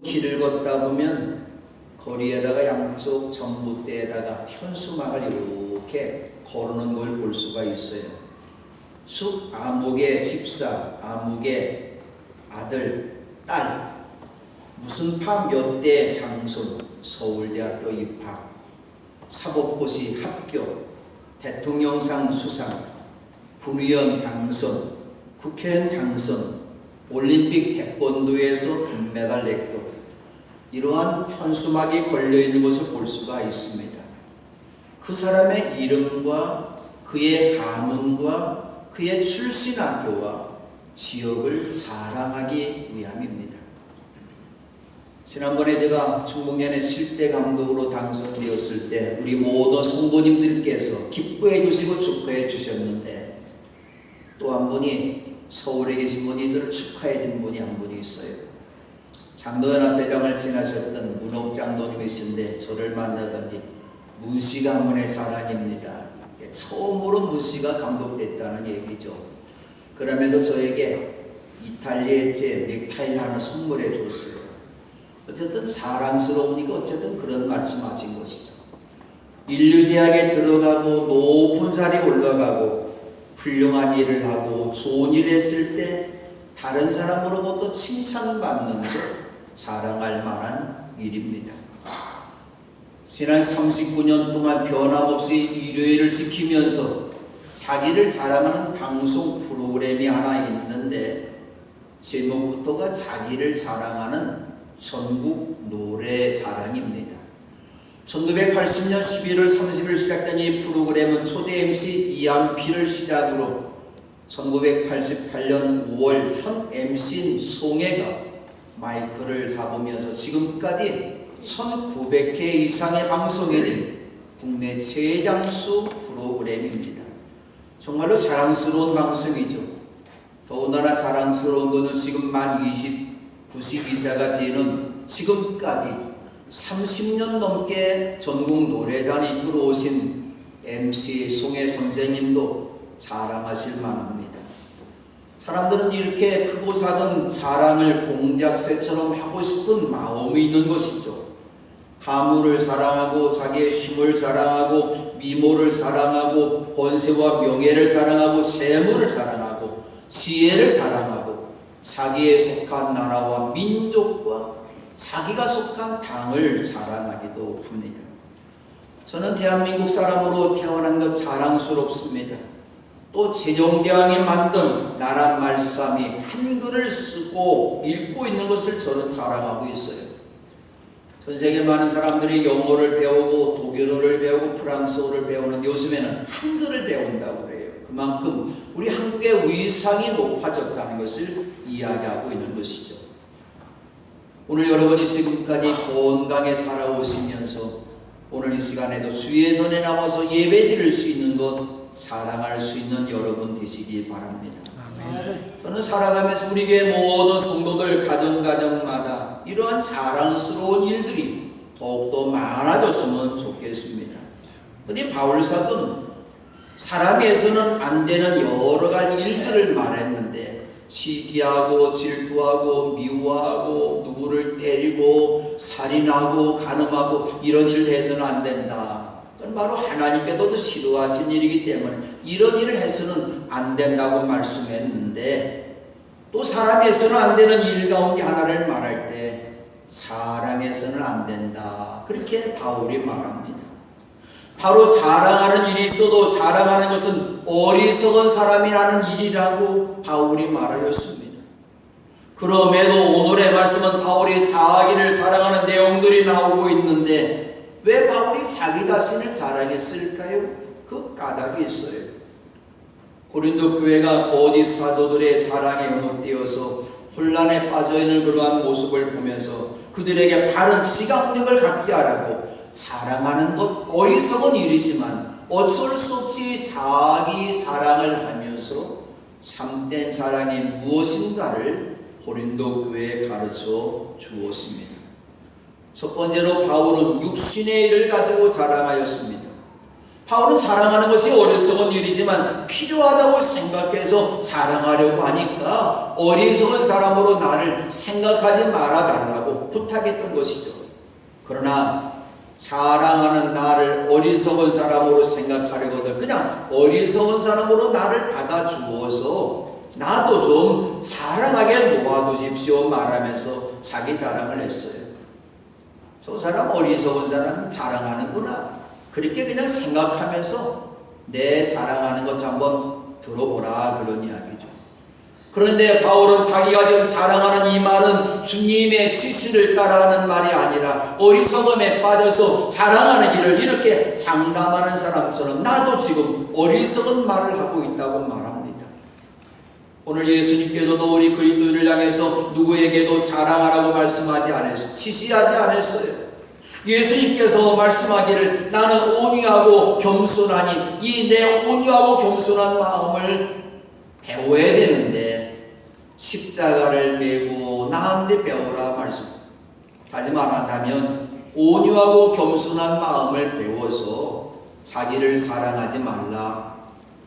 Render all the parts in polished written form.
길을 걷다 보면 거리에다가 양쪽 전봇대에다가 현수막을 이렇게 걸어놓은 걸 볼 수가 있어요. 숲 아목의 집사, 아목의 아들, 딸, 무슨 파 몇 대 장손, 서울대학교 입학, 사법고시 합격, 대통령상 수상, 군의원 당선, 국회의원 당선, 올림픽 태권도에서 금메달 획득, 이러한 현수막이 걸려있는 것을 볼 수가 있습니다. 그 사람의 이름과 그의 가문과 그의 출신 학교와 지역을 자랑하기 위함입니다. 지난번에 제가 충북연의 실대 감독으로 당선되었을 때 우리 모든 성도님들께서 기뻐해 주시고 축하해 주셨는데, 또 한 분이 서울에 계신 분이 저를 축하해 준 분이 한 분이 있어요. 장로연합회장을 지나셨던 문옥 장로님이신데 저를 만나더니 문씨가 한 분의 자랑입니다. 처음으로 문씨가 감독됐다는 얘기죠. 그러면서 저에게 이탈리아의 넥타이를 하나 선물해 줬어요. 어쨌든 사랑스러우니까 어쨌든 그런 말씀하신 것이죠. 인류대학에 들어가고 높은 자리에 올라가고 훌륭한 일을 하고 좋은 일을 했을 때 다른 사람으로부터 칭찬받는 것, 자랑할 만한 일입니다. 지난 39년 동안 변함없이 일요일을 지키면서 자기를 자랑하는 방송 프로그램이 하나 있는데, 제목부터가 자기를 자랑하는 전국 노래 자랑입니다. 1980년 11월 30일 시작된 이 프로그램은 초대 MC 이한필을 시작으로 1988년 5월 현 MC인 송혜가 마이크를 잡으면서 지금까지 1900회 이상의 방송이 된 국내 최장수 프로그램입니다. 정말로 자랑스러운 방송이죠. 더군다나 자랑스러운 것은 지금 만 92세가 되는 지금까지 30년 넘게 전국 노래자를 이끌어 오신 MC 송혜 선생님도 자랑하실 만합니다. 사람들은 이렇게 크고 작은 자랑을 공작새처럼 하고 싶은 마음이 있는 것이죠. 가물을 자랑하고 자기의 쉼을 자랑하고 미모를 자랑하고 권세와 명예를 자랑하고 재물을 자랑하고 지혜를 자랑하고 자기에 속한 나라와 민족과 자기가 속한 당을 자랑하기도 합니다. 저는 대한민국 사람으로 태어난 것 자랑스럽습니다. 또 세종대왕이 만든 나라 말씀이 한글을 쓰고 읽고 있는 것을 저는 자랑하고 있어요. 전 세계 많은 사람들이 영어를 배우고 독일어를 배우고 프랑스어를 배우는 요즘에는 한글을 배운다고 해요. 그만큼 우리 한국의 위상이 높아졌다는 것을 이야기하고 있는 것이죠. 오늘 여러분이 지금까지 건강에 살아오시면서 오늘 이 시간에도 주의 전에 나와서 예배 드릴 수 있는 것, 자랑할 수 있는 여러분 되시기 바랍니다. 아멘. 저는 살아가면서 우리 교회 모든 성도들 가정마다 이러한 자랑스러운 일들이 더욱더 많아졌으면 좋겠습니다. 근데 바울사도는 사람에서는 안 되는 여러 가지 일들을 말했는데, 시기하고 질투하고 미워하고 누구를 때리고 살인하고 간음하고 이런 일을 해서는 안 된다. 그건 바로 하나님께서도 싫어하신 일이기 때문에 이런 일을 해서는 안 된다고 말씀했는데, 또 사람에서는 안 되는 일 가운데 하나를 말할 때 사랑해서는 안 된다, 그렇게 바울이 말합니다. 바로 자랑하는 일이 있어도 자랑하는 것은 어리석은 사람이 하는 일이라고 바울이 말하였습니다. 그럼에도 오늘의 말씀은 바울이 자기를 자랑하는 내용들이 나오고 있는데, 왜 바울이 자기 자신을 자랑했을까요? 그 까닭이 있어요. 고린도 교회가 거짓 사도들의 자랑에 현혹되어서 혼란에 빠져있는 그러한 모습을 보면서 그들에게 바른 지각력을 갖게 하라고 자랑하는 것 어리석은 일이지만 어쩔 수 없이 자기 자랑을 하면서 참된 자랑이 무엇인가를 고린도 교회에 가르쳐 주었습니다. 첫 번째로 바울은 육신의 일을 가지고 자랑하였습니다. 바울은 자랑하는 것이 어리석은 일이지만 필요하다고 생각해서 자랑하려고 하니까 어리석은 사람으로 나를 생각하지 말아달라고 부탁했던 것이죠. 그러나 자랑하는 나를 어리석은 사람으로 생각하려거든 그냥 어리석은 사람으로 나를 받아주어서 나도 좀 자랑하게 놓아두십시오 말하면서 자기 자랑을 했어요. 저 사람 어리석은 사람 자랑하는구나. 그렇게 그냥 생각하면서 내 자랑하는 것 좀 한번 들어보라 그런 이야기죠. 그런데 바울은 자기가 지금 자랑하는 이 말은 주님의 지시를 따라하는 말이 아니라 어리석음에 빠져서 자랑하는 일을 이렇게 장담하는 사람처럼 나도 지금 어리석은 말을 하고 있다고 말합니다. 오늘 예수님께서도 우리 그리스도인을 향해서 누구에게도 자랑하라고 말씀하지 않으셨어요. 지시하지 않았어요. 예수님께서 말씀하기를 나는 온유하고 겸손하니 이 내 온유하고 겸손한 마음을 배워야 되는데 십자가를 메고 나한테 배우라 말씀. 다시 말한다면 온유하고 겸손한 마음을 배워서 자기를 사랑하지 말라.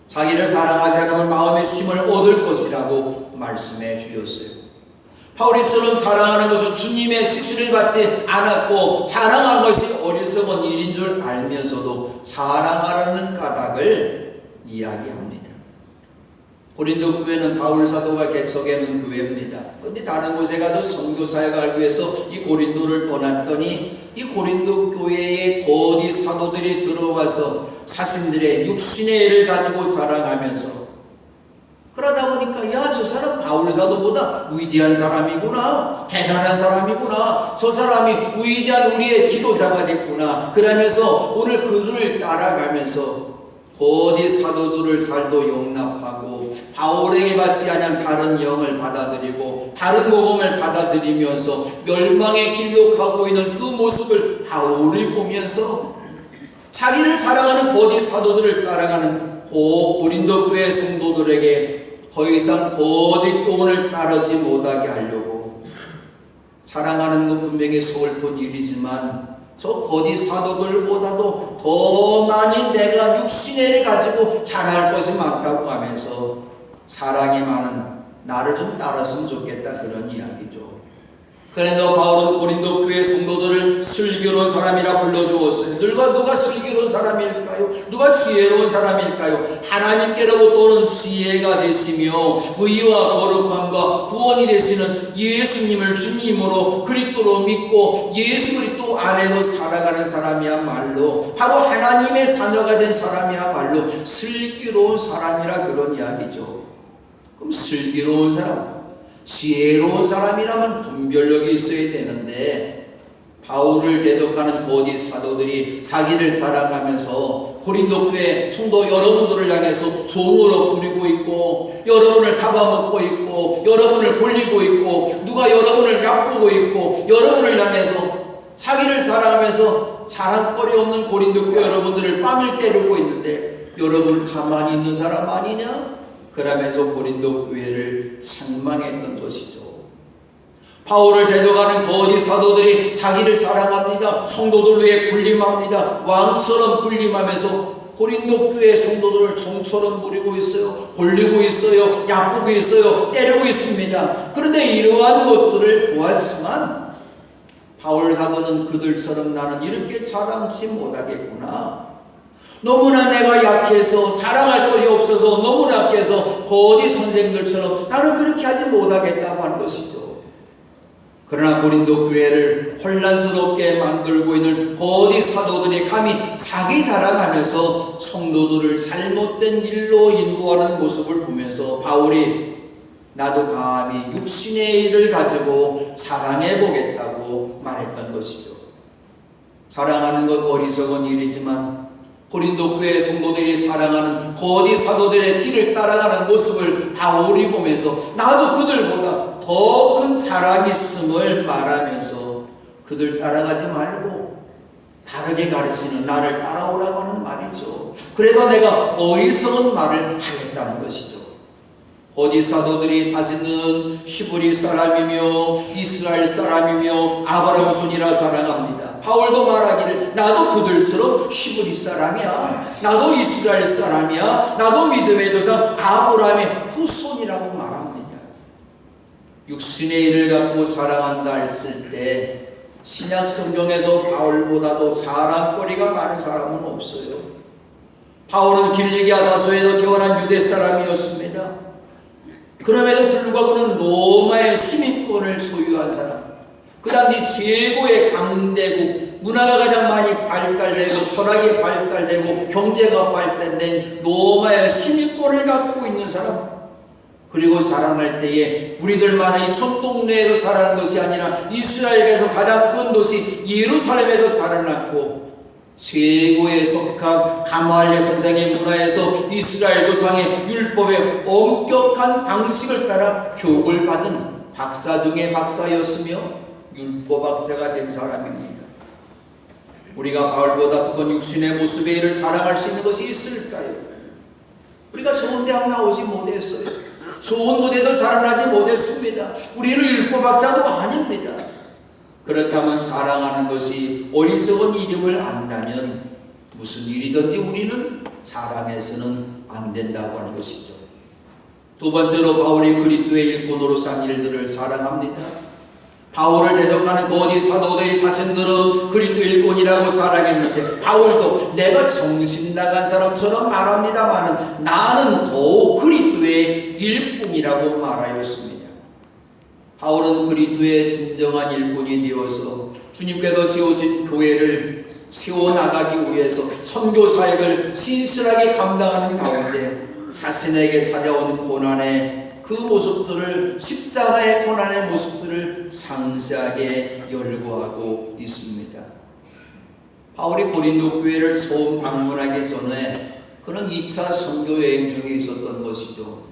자기를 사랑하지 않으면 마음의 쉼을 얻을 것이라고 말씀해 주셨어요. 바울이처럼 자랑하는 것은 주님의 지시를 받지 않았고 자랑한 것이 어리석은 일인 줄 알면서도 자랑하라는 까닭을 이야기합니다. 고린도 교회는 바울 사도가 개척해놓은 교회입니다. 그런데 다른 곳에 가서 선교사역을 하기 위해서 이 고린도를 떠났더니 이 고린도 교회에 거짓 사도들이 들어와서 자신들의 육신의 애를 가지고 자랑하면서 그러다 보니까 야, 저 사람 바울 사도보다 위대한 사람이구나, 대단한 사람이구나, 저 사람이 위대한 우리의 지도자가 됐구나 그러면서 오늘 그를 따라가면서 거짓 사도들을 잘도 용납하고 바울에게 받지 않은 다른 영을 받아들이고 다른 복음을 받아들이면서 멸망의 길로 가고 있는 그 모습을 바울이 보면서 자기를 자랑하는 거짓 사도들을 따라가는 고린도 교회 성도들에게 더 이상 거짓 교훈을 따르지 못하게 하려고 자랑하는 건 분명히 서글픈 일이지만 저 거짓 사도들보다도 더 많이 내가 육신의 애를 가지고 잘할 것이 많다고 하면서 사랑이 많은 나를 좀 따랐으면 좋겠다 그런 이야기죠. 그래서 바울은 고린도 교회 성도들을 슬기로운 사람이라 불러주었어요. 누가 슬기로운 사람일까요? 누가 지혜로운 사람일까요? 하나님께로부터 오는 지혜가 되시며 의와 거룩함과 구원이 되시는 예수님을 주님으로 그리스도로 믿고 예수 그리스도 안에서 살아가는 사람이야말로 바로 하나님의 자녀가 된 사람이야말로 슬기로운 사람이라 그런 이야기죠. 그럼 슬기로운 사람, 지혜로운 사람이라면 분별력이 있어야 되는데 바울을 대적하는 거짓 사도들이 자기를 자랑하면서 고린도 교회 성도 여러분들을 향해서 종으로 부리고 있고 여러분을 잡아먹고 있고 여러분을 굴리고 있고 누가 여러분을 얕보고 있고 여러분을 향해서 자기를 자랑하면서 자랑거리 없는 고린도 교회 여러분들을 뺨을 때리고 있는데 여러분은 가만히 있는 사람 아니냐? 그러면서 고린도 교회를 책망했던 것이죠. 바울을 대적하는 거짓 사도들이 자기를 자랑합니다. 성도들 위해 군림합니다. 왕처럼 군림하면서 고린도 교회 성도들을 종처럼 부리고 있어요. 골리고 있어요. 얕보고 있어요. 때리고 있습니다. 그런데 이러한 것들을 보았지만 바울 사도는 그들처럼 나는 이렇게 자랑치 못하겠구나. 너무나 내가 약해서 자랑할 것이 없어서 너무나 약해서 거짓 선생들처럼 나는 그렇게 하지 못하겠다고 하는 것이죠. 그러나 고린도 교회를 혼란스럽게 만들고 있는 거짓 사도들이 감히 자기 자랑하면서 성도들을 잘못된 길로 인도하는 모습을 보면서 바울이 나도 감히 육신의 일을 가지고 자랑해 보겠다고 말했던 것이죠. 자랑하는 것 어리석은 일이지만 고린도 교회 성도들이 사랑하는 거짓 사도들의 뒤를 따라가는 모습을 바울이 보면서 나도 그들보다 더 큰 자랑이 있음을 말하면서 그들 따라가지 말고 다르게 가르치는 나를 따라오라고 하는 말이죠. 그래서 내가 어리석은 말을 하겠다는 것이죠. 거짓 사도들이 자신은 시브리 사람이며 이스라엘 사람이며 아브라함 손이라 자랑합니다. 바울도 말하기를 나도 그들처럼 시브리 사람이야, 나도 이스라엘 사람이야, 나도 믿음의 조상 아브라함의 후손이라고 말합니다. 육신의 일을 갖고 자랑한다 했을 때 신약 성경에서 바울보다도 자랑거리가 많은 사람은 없어요. 바울은 길리기아 다소에서 태어난 유대 사람이었습니다. 그럼에도 불구하고 그는 로마의 시민권을 소유한 사람, 그 당시 최고의 강대국, 문화가 가장 많이 발달되고 철학이 발달되고 경제가 발달된 로마의 시민권을 갖고 있는 사람, 그리고 자라날 때에 우리들만의 촌동네에서 자란 것이 아니라 이스라엘에서 가장 큰 도시 예루살렘에서 자라났고 최고의 석학 가말리엘 선생의 문화에서 이스라엘 조상의 율법의 엄격한 방식을 따라 교육을 받은 박사 중의 박사였으며 율법학자가 된 사람입니다. 우리가 바울보다 더 큰 육신의 모습의 일을 자랑할 수 있는 것이 있을까요? 우리가 좋은 대학 나오지 못했어요. 좋은 무대도 자라나지 못했습니다. 우리는 율법학자도 아닙니다. 그렇다면 자랑하는 것이 어리석은 이름을 안다면 무슨 일이든지 우리는 자랑해서는 안 된다고 하는 것이죠. 두 번째로 바울이 그리스도의 일꾼으로 산 일들을 자랑합니다. 바울을 대적하는 거짓 사도들이 자신들은 그리스도 일꾼이라고 자랑했는데 바울도 내가 정신 나간 사람처럼 말합니다마는 나는 더욱 그리스도의 일꾼이라고 말하였습니다. 바울은 그리스도의 진정한 일꾼이 되어서 주님께서 세우신 교회를 세워나가기 위해서 선교 사역을 신실하게 감당하는 가운데 자신에게 찾아온 고난의 그 모습들을, 십자가의 고난의 모습들을 상세하게 열거하고 있습니다. 바울이 고린도 교회를 처음 방문하기 전에 그는 2차 선교 여행 중에 있었던 것이죠.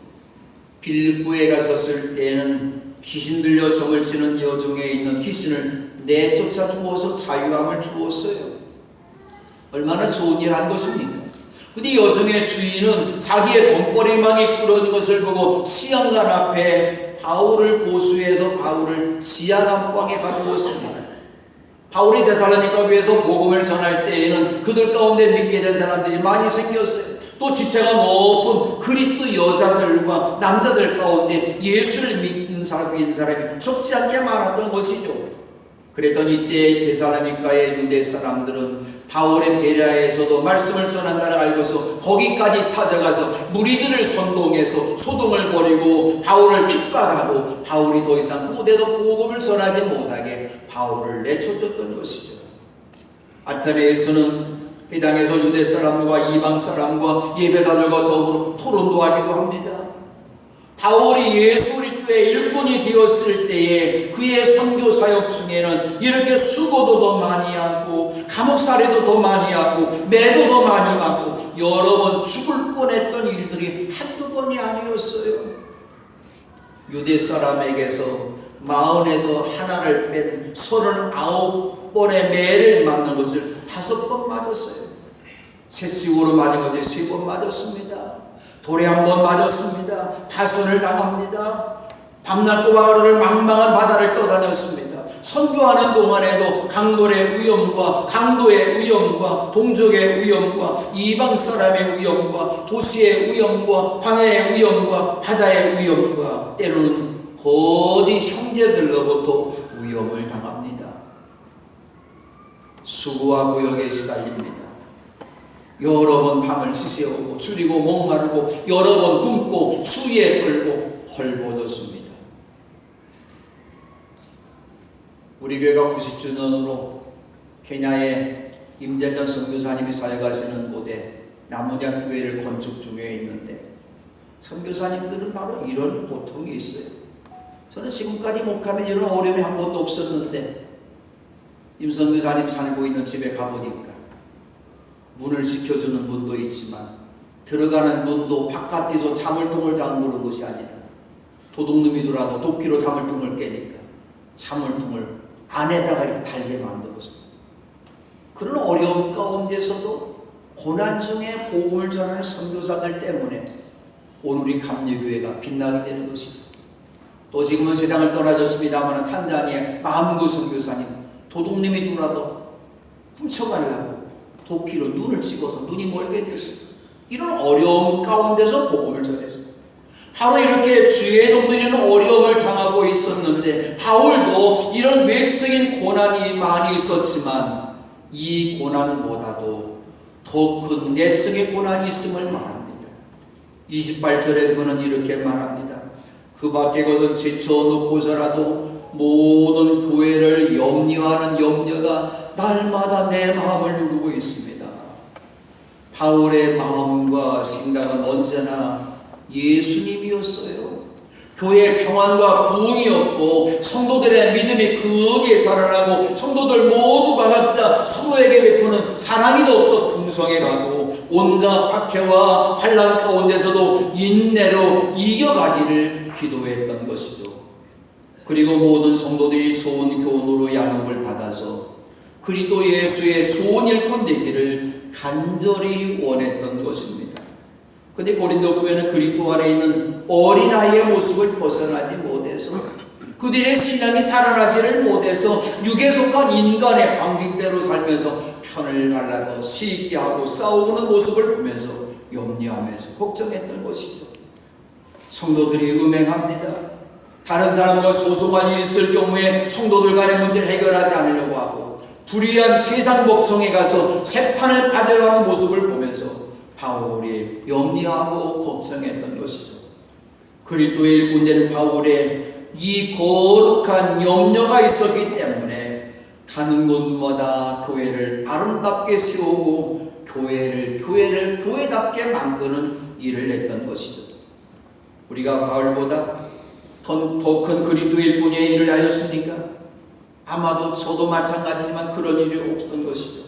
빌립보에 갔었을 때에는 귀신 들려 점을 치는 여종에 있는 귀신을 내쫓아 주어서 자유함을 주었어요. 얼마나 좋은 일 한 것입니까? 근데 여종의 주인은 자기의 돈벌이망이 끌어온 것을 보고 시한관 앞에 바울을 고수해서 바울을 지하감방에 가두었습니다. 바울이 데살로니가 교회에서 복음을 전할 때에는 그들 가운데 믿게 된 사람들이 많이 생겼어요. 또 지체가 높은 그리스도 여자들과 남자들 가운데 예수를 믿는 사람이 적지 않게 많았던 것이죠. 그랬더니 이때 데살로니가의 유대 사람들은 바울의 베레아에서도 말씀을 전한다는 걸 알고서 거기까지 찾아가서 무리들을 선동해서 소동을 벌이고 바울을 핍박하고 바울이 더 이상 그곳에도 복음을 전하지 못하게 바울을 내쫓았던 것이죠. 아테네에서는 해당에서 유대 사람과 이방 사람과 예배자들과 적으로 토론도 하기도 합니다. 바울이 예수 그리스도의 일꾼이 되었을 때에 그의 선교 사역 중에는 이렇게 수고도 더 많이 하고 감옥살이도 더 많이 하고 매도 더 많이 맞고 여러 번 죽을 뻔했던 일들이 한두 번이 아니었어요. 유대 사람에게서 40에서 하나를 뺀 39번의 매를 맞는 것을 5번 맞았어요. 채찍으로 맞은 것이 3번 맞았습니다. 돌에 1번 맞았습니다. 파선을 당합니다. 밤낮과 하루를 망망한 바다를 떠다녔습니다. 선교하는 동안에도 강돌의 위험과 강도의 위험과 동족의 위험과 이방 사람의 위험과 도시의 위험과 광야의 위험과 바다의 위험과 때로는 거짓 형제들로부터 위험을 당합니다. 수고와 구역에 시달립니다. 여러 번 밤을 지새우고 줄이고 목마르고 여러 번 굶고 추위에 떨고 헐벗었습니다. 우리 교회가 90주년으로 케냐의 임재전 선교사님이 사역하시는 곳에 나무장 교회를 건축 중에 있는데 선교사님들은 바로 이런 고통이 있어요. 저는 지금까지 목하면 이런 어려움이 한 번도 없었는데 임 선교사님 살고 있는 집에 가보니까 문을 지켜주는 문도 있지만 들어가는 문도 바깥에서 자물통을 잠그는 것이 아니라 도둑놈이 들어와도 도끼로 자물통을 깨니까 자물통을 안에다가 이렇게 달게 만들어서 그런 어려움 가운데서도 고난 중에 복음을 전하는 선교사들 때문에 오늘 우리 감리교회가 빛나게 되는 것이죠. 또 지금은 세상을 떠나졌습니다만 탄자니아 마음구 선교사님 도둑님이 들어와도 훔쳐가려고 도끼로 눈을 찍어서 눈이 멀게 됐어요. 이런 어려움 가운데서 복음을 전했습니다. 바로 이렇게 주의 종들이는 어려움을 당하고 있었는데 바울도 이런 외적인 고난이 많이 있었지만 이 고난보다도 더 큰 내적의 고난이 있음을 말합니다. 28절에 그는 이렇게 말합니다. 그 밖에 것은 지쳐 눕고서라도 모든 교회를 염려하는 염려가 날마다 내 마음을 누르고 있습니다. 바울의 마음과 생각은 언제나 예수님이었어요. 교회의 평안과 부흥이었고 성도들의 믿음이 크게 자라나고 성도들 모두가 각자 서로에게 베푸는 사랑이 더욱더 풍성해가고 온갖 박해와 환난 가운데서도 인내로 이겨가기를 기도했던 것이죠. 그리고 모든 성도들이 좋은 교훈으로 양육을 받아서 그리스도 예수의 좋은 일꾼 되기를 간절히 원했던 것입니다. 근데 고린도 교회는 그리스도 안에 있는 어린아이의 모습을 벗어나지 못해서 그들의 신앙이 살아나지를 못해서 육에 속한 인간의 방식대로 살면서 편을 갈라서 시기하고 싸우는 모습을 보면서 염려하면서 걱정했던 것이죠. 성도들이 음행합니다. 다른 사람과 소송할 일이 있을 경우에 성도들 간의 문제를 해결하지 않으려고 하고 불의한 세상 법정에 가서 재판을 받아가는 모습을 보면서 바울이 염려하고 걱정했던 것이죠. 그리스도의 일꾼된 바울의 이 거룩한 염려가 있었기 때문에 가는 곳마다 교회를 아름답게 세우고 교회를 교회답게 만드는 일을 했던 것이죠. 우리가 바울보다 더 큰 그리스도의 일꾼의 일을 하였습니까? 아마도 저도 마찬가지지만 그런 일이 없었던 것이죠.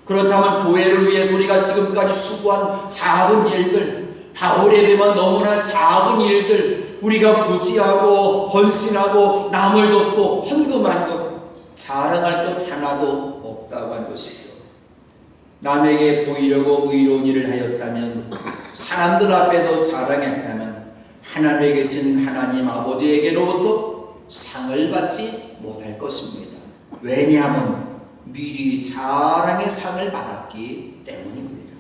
그렇다면 교회를 위해서 우리가 지금까지 수고한 작은 일들, 바울에 비하면 너무나 작은 일들, 우리가 부지하고 헌신하고 남을 돕고 헌금한 것, 자랑할 것 하나도 없다고 한 것이죠. 남에게 보이려고 의로운 일을 하였다면, 사람들 앞에도 자랑했다면 하늘에 계신 하나님 아버지에게로부터 상을 받지 못할 것입니다. 왜냐하면 미리 자랑의 상을 받았기 때문입니다.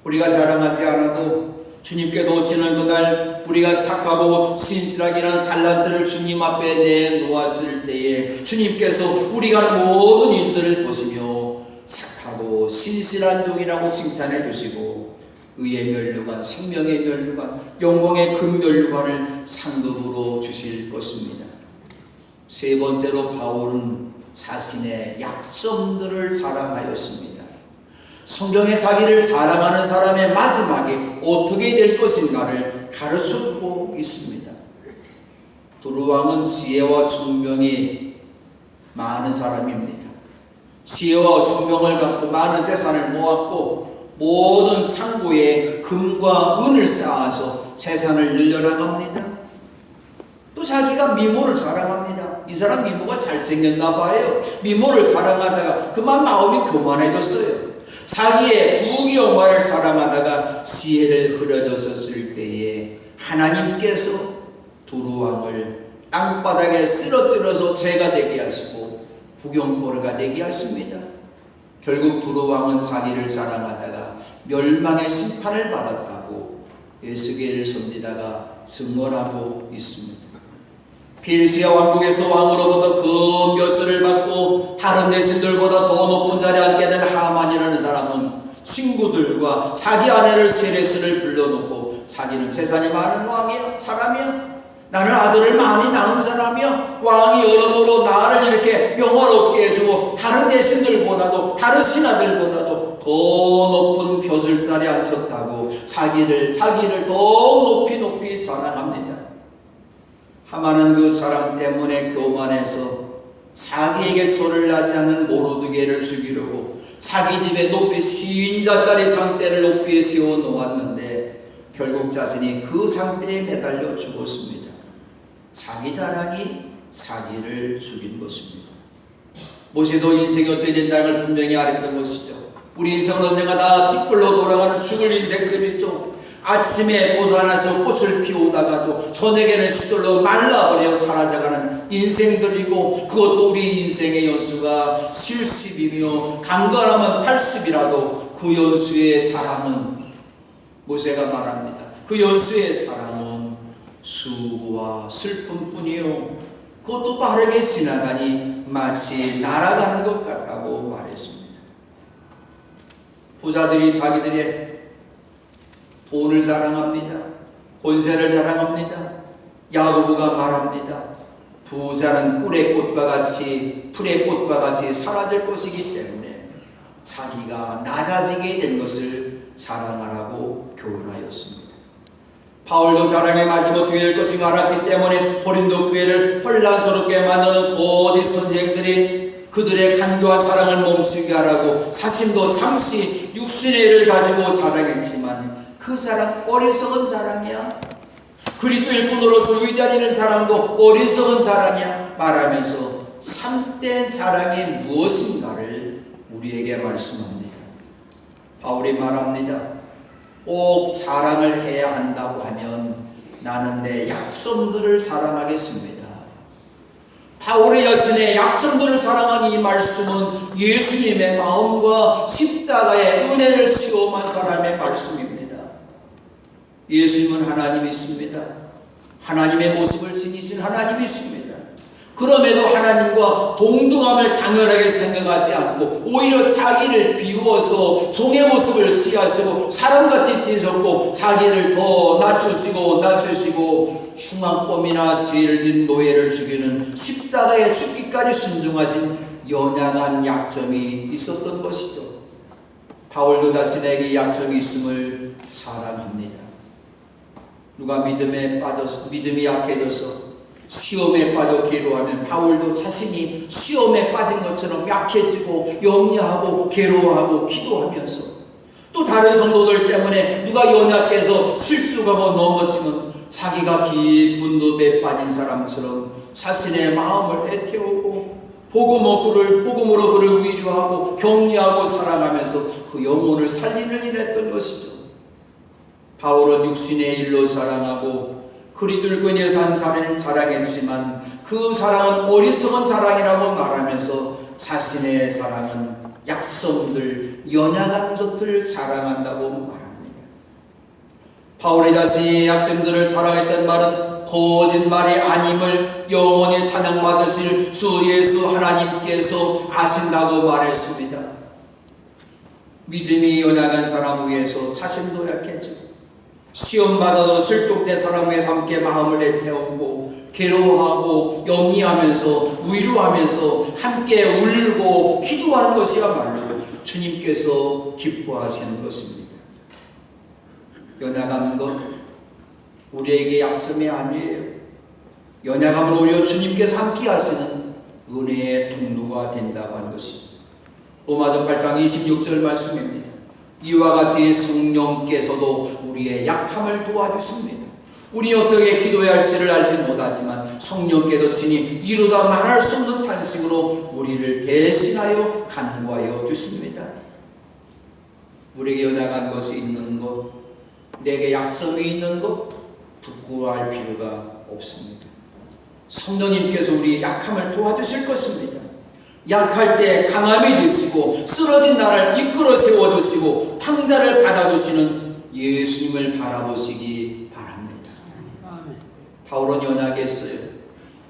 우리가 자랑하지 않아도 주님께도 오시는 그날 우리가 착하고 신실하게는 달란트를 주님 앞에 내놓았을 때에 주님께서 우리가 하는 모든 일들을 보시며 착하고 신실한 종이라고 칭찬해 주시고 의의 면류관, 생명의 면류관, 영광의 금면류관을 상급으로 주실 것입니다. 세 번째로 바울은 자신의 약점들을 자랑하였습니다. 성경에 자기를 자랑하는 사람의 마지막에 어떻게 될 것인가를 가르쳐주고 있습니다. 두루왕은 지혜와 총명이 많은 사람입니다. 지혜와 총명을 갖고 많은 재산을 모았고 모든 창고에 금과 은을 쌓아서 재산을 늘려나갑니다. 또 자기가 미모를 자랑합니다. 이 사람 미모가 잘생겼나 봐요. 미모를 자랑하다가 그만 마음이 교만해졌어요. 자기의 부귀 영화를 자랑하다가 지혜를 흐려졌을 때에 하나님께서 두루왕을 땅바닥에 쓰러뜨려서 죄가 되게 하시고 구경거리가 되게 하십니다. 결국 두루왕은 자기를 자랑하다가 멸망의 심판을 받았다고 에스겔을 섬기다가 증언하고 있습니다. 페르시아 왕국에서 왕으로부터 그 벼슬을 받고 다른 대신들보다 더 높은 자리에 앉게 된 하만이라는 사람은 친구들과 자기 아내를 세레스를 불러놓고 자기는 재산이 많은 왕이야, 사람이야. 나는 아들을 많이 낳은 사람이야. 왕이 여러모로 나를 이렇게 영화롭게 해주고 다른 대신들보다도 다른 신하들보다도 더 높은 벼슬자리에 앉혔다고 자기를 더 높이 자랑합니다. 하만은 그 사람 때문에 교만해서 자기에게 손을 나지 않는 모르드게를 죽이려고 자기 집에 높이 신자짜리 상대를 높이 세워 놓았는데 결국 자신이 그 상대에 매달려 죽었습니다. 자기 자랑이 자기를 죽인 것입니다. 모세도 인생이 어떻게 된다는 걸 분명히 알았던 것이죠. 우리 인생은 언젠가 다 뒷불로 돌아가는 죽을 인생들이죠. 아침에 돋아나서 꽃을 피우다가도 저녁에는 시들러 말라버려 사라져가는 인생들이고, 그것도 우리 인생의 연수가 70이며 강건하면 80이라도 그 연수의 사랑은, 모세가 말합니다, 그 연수의 사랑은 수고와 슬픔뿐이요 그것도 빠르게 지나가니 마치 날아가는 것 같다고 말했습니다. 부자들이 자기들의 돈을 자랑합니다. 권세를 자랑합니다. 야고보가 말합니다. 부자는 꿀의 꽃과 같이, 풀의 꽃과 같이 사라질 것이기 때문에 자기가 낮아지게 된 것을 자랑하라고 교훈하였습니다. 바울도 자랑에 마지못하게 될 것을 알았기 때문에 고린도 교회를 혼란스럽게 만드는 거짓 선생들이 그들의 간교한 자랑을 멈추게 하라고 자신도 잠시 육신의 일을 가지고 자랑했지만 그 자랑 어리석은 자랑이야. 그리스도 일꾼으로서 위대한 이런 자랑도 어리석은 자랑이야 말하면서 참된 자랑이 무엇인가를 우리에게 말씀합니다. 바울이 말합니다. 꼭 자랑을 해야 한다고 하면 나는 내 약점들을 자랑하겠습니다. 바울의 자신의 약점들을 자랑한 이 말씀은 예수님의 마음과 십자가의 은혜를 체험한 사람의 말씀입니다. 예수님은 하나님이십니다. 하나님의 모습을 지니신 하나님이십니다. 그럼에도 하나님과 동등함을 당연하게 생각하지 않고 오히려 자기를 비우어서 종의 모습을 취하시고 사람같이 뛰셨고 자기를 더 낮추시고 흉악범이나 죄를 진 노예를 죽이는 십자가에 죽기까지 순종하신 연약한 약점이 있었던 것이죠. 바울도 자신에게 약점이 있음을 자랑합니다. 누가 믿음이 약해져서 시험에 빠져 괴로워하면 바울도 자신이 시험에 빠진 것처럼 약해지고 염려하고 괴로워하고 기도하면서, 또 다른 성도들 때문에 누가 연약해서 실족하고 넘어지면 자기가 깊은 늪에 빠진 사람처럼 자신의 마음을 애태우고 복음으로 그를 위로하고 격려하고 사랑하면서 그 영혼을 살리는 일 했던 것이죠. 바울은 육신의 일로 자랑하고 그리스도를 위해서 한 사람을 자랑했지만 그 사랑은 어리석은 자랑이라고 말하면서 자신의 사랑은 약점들, 연약한 것들을 자랑한다고 말합니다. 바울의 자신의 약점들을 자랑했던 말은 거짓말이 아님을 영원히 찬양받으실 주 예수 하나님께서 아신다고 말했습니다. 믿음이 연약한 사람 위해서 자신도 약해지고 시험받아도 실족된 사람 위해서 함께 마음을 애태우고 괴로워하고 염려하면서 위로하면서 함께 울고 기도하는 것이야말로 주님께서 기뻐하시는 것입니다. 연약한 것 우리에게 약점이 아니에요. 연약함은 오히려 주님께서 함께 하시는 은혜의 통로가 된다고 하는 것입니다. 로마서 8장 26절 말씀입니다. 이와 같이 성령께서도 우리의 약함을 도와주십니다. 우리 어떻게 기도해야 할지를 알지 못하지만 성령께서 친히 이루다 말할 수 없는 탄식으로 우리를 대신하여 간구하여 주십니다. 우리에게 연약한 것이 있는 것, 내게 약점이 있는 것 부끄러워할 필요가 없습니다. 성령님께서 우리의 약함을 도와주실 것입니다. 약할 때 강함이 되시고 쓰러진 나를 이끌어 세워주시고 탕자를 받아주시는 예수님을 바라보시기 바랍니다. 바울은 연약했어요.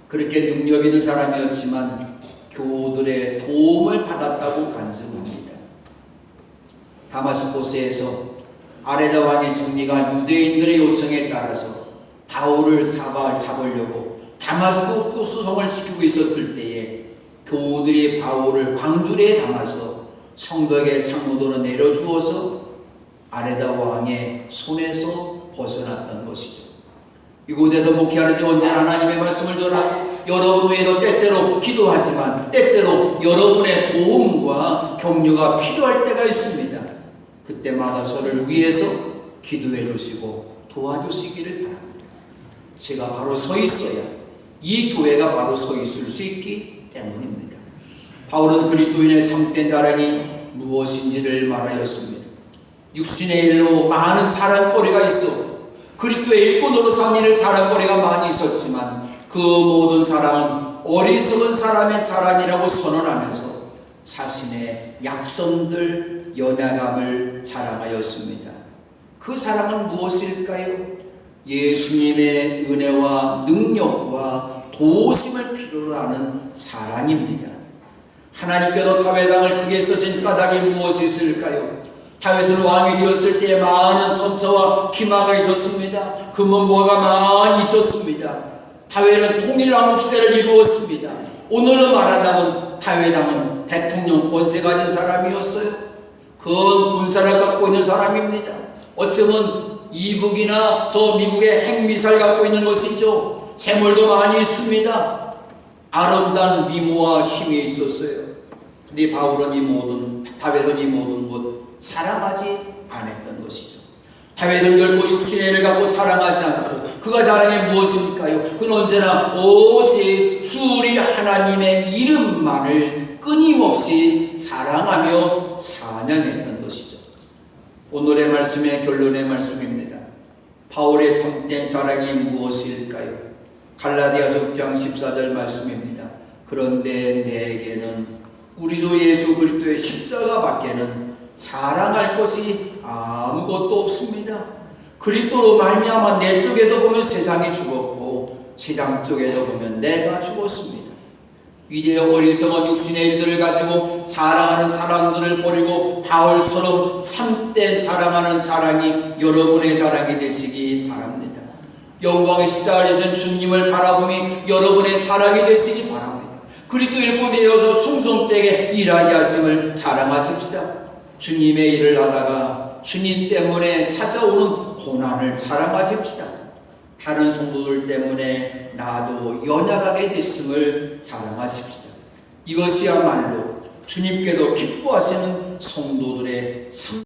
그렇게 능력 있는 사람이었지만 교우들의 도움을 받았다고 간증합니다. 다마스코스에서 아레다 왕의 총리가 유대인들의 요청에 따라서 바울을 잡으려고 다마스코스 성을 지키고 있었을 때에 교우들이 바울을 광주리에 담아서 성벽의 상무도로 내려주어서 아레다 왕의 손에서 벗어났던 것이죠. 이곳에서 목회하는 지 언제나 하나님의 말씀을 전하고 여러분 외에도 때때로 기도하지만 때때로 여러분의 도움과 격려가 필요할 때가 있습니다. 그때마다 저를 위해서 기도해 주시고 도와주시기를 바랍니다. 제가 바로 서 있어야 이 교회가 바로 서 있을 수 있기 때문입니다. 바울은 그리스도인의 참된 자랑이 무엇인지를 말하였습니다. 육신의 일로 많은 자랑거리가 있어 그리스도의 일꾼으로 산 일을 자랑거리가 많이 있었지만 그 모든 사랑은 어리석은 사람의 사랑이라고 선언하면서 자신의 약손들 연약함을 자랑하였습니다. 그 사랑은 무엇일까요? 예수님의 은혜와 능력과 도우심을 필요로 하는 사랑입니다. 하나님께도 다윗 땅을 크게 쓰신 까닭이 무엇이 있을까요? 다윗은 왕이 되었을 때 많은 천사와 기망을 줬습니다. 금은보화가 많이 있었습니다. 다윗은 통일왕국 시대를 이루었습니다. 오늘은 말한다면 다윗 왕은 대통령 권세 가진 사람이었어요. 큰 군사를 갖고 있는 사람입니다. 어쩌면 이북이나 저 미국의 핵미사일 갖고 있는 것이죠. 재물도 많이 있습니다. 아름다운 미모와 힘이 있었어요. 근데 바울은 이 모든, 다윗은 이 모든 것 자랑하지 않았던 것이죠. 다윗은 결코 육신의 일을 갖고 자랑하지 않고 그가 자랑해 무엇입니까요? 그는 언제나 오직 주 우리 하나님의 이름만을 끊임없이 자랑하며 찬양했던 것이죠. 오늘의 말씀의 결론의 말씀입니다. 바울의 참된 자랑이 무엇일까요? 갈라디아서 6장 14절 말씀입니다. 그런데 내게는 우리도 예수 그리스도의 십자가 밖에는 자랑할 것이 아무것도 없습니다. 그리스도로 말미암아 내 쪽에서 보면 세상이 죽었고 세상 쪽에서 보면 내가 죽었습니다. 이제 어리석은 육신의 일들을 가지고 자랑하는 사람들을 버리고 바울처럼 참된 자랑하는 자랑이 여러분의 자랑이 되시기 바랍니다. 영광의 십자가를 지신 주님을 바라보며 여러분의 자랑이 되시기 바랍니다. 그리스도 일꾼 되어서 충성되게 일하게 하심을 자랑하십시다. 주님의 일을 하다가 주님 때문에 찾아오는 고난을 자랑하십시다. 다른 성도들 때문에 나도 연약하게 됐음을 자랑하십시다. 이것이야말로 주님께도 기뻐하시는 성도들의 참